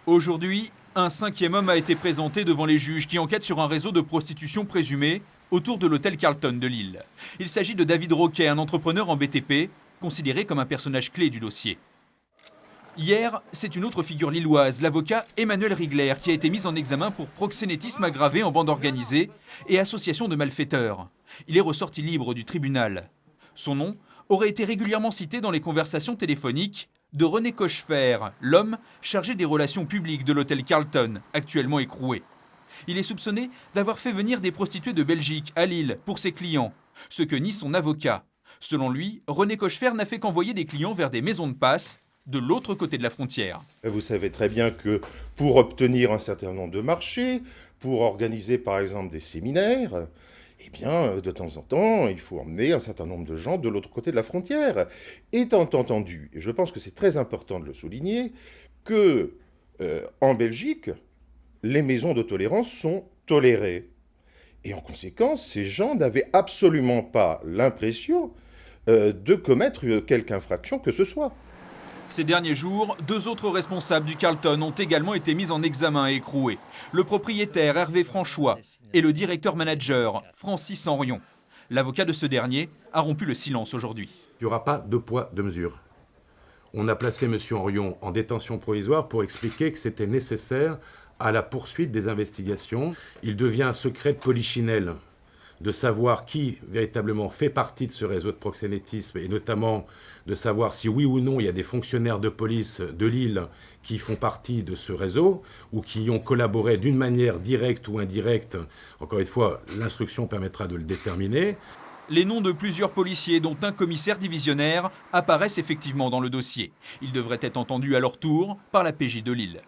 Aujourd'hui, un cinquième homme a été présenté devant les juges qui enquêtent sur un réseau de prostitution présumé autour de l'hôtel Carlton de Lille. Il s'agit de David Roquet, un entrepreneur en BTP, considéré comme un personnage clé du dossier. Hier, c'est une autre figure lilloise, l'avocat Emmanuel Rigler, qui a été mis en examen pour proxénétisme aggravé en bande organisée et association de malfaiteurs. Il est ressorti libre du tribunal. Son nom aurait été régulièrement cité dans les conversations téléphoniques de René Cochefer, l'homme chargé des relations publiques de l'hôtel Carlton, actuellement écroué. Il est soupçonné d'avoir fait venir des prostituées de Belgique à Lille pour ses clients, ce que nie son avocat. Selon lui, René Cochefer n'a fait qu'envoyer des clients vers des maisons de passe de l'autre côté de la frontière. Vous savez très bien que pour obtenir un certain nombre de marchés, pour organiser par exemple des séminaires, eh bien, de temps en temps, il faut emmener un certain nombre de gens de l'autre côté de la frontière. Étant entendu, et je pense que c'est très important de le souligner, que en Belgique, les maisons de tolérance sont tolérées. Et en conséquence, ces gens n'avaient absolument pas l'impression de commettre quelque infraction que ce soit. Ces derniers jours, 2 autres responsables du Carlton ont également été mis en examen et écroués. Le propriétaire Hervé Franchois et le directeur-manager Francis Henrion. L'avocat de ce dernier a rompu le silence aujourd'hui. Il n'y aura pas de poids, de mesure. On a placé M. Henrion en détention provisoire pour expliquer que c'était nécessaire à la poursuite des investigations. Il devient un secret de polichinelle de savoir qui véritablement fait partie de ce réseau de proxénétisme et notamment de savoir si oui ou non il y a des fonctionnaires de police de Lille qui font partie de ce réseau ou qui ont collaboré d'une manière directe ou indirecte. Encore une fois, l'instruction permettra de le déterminer. Les noms de plusieurs policiers, dont un commissaire divisionnaire, apparaissent effectivement dans le dossier. Ils devraient être entendus à leur tour par la PJ de Lille.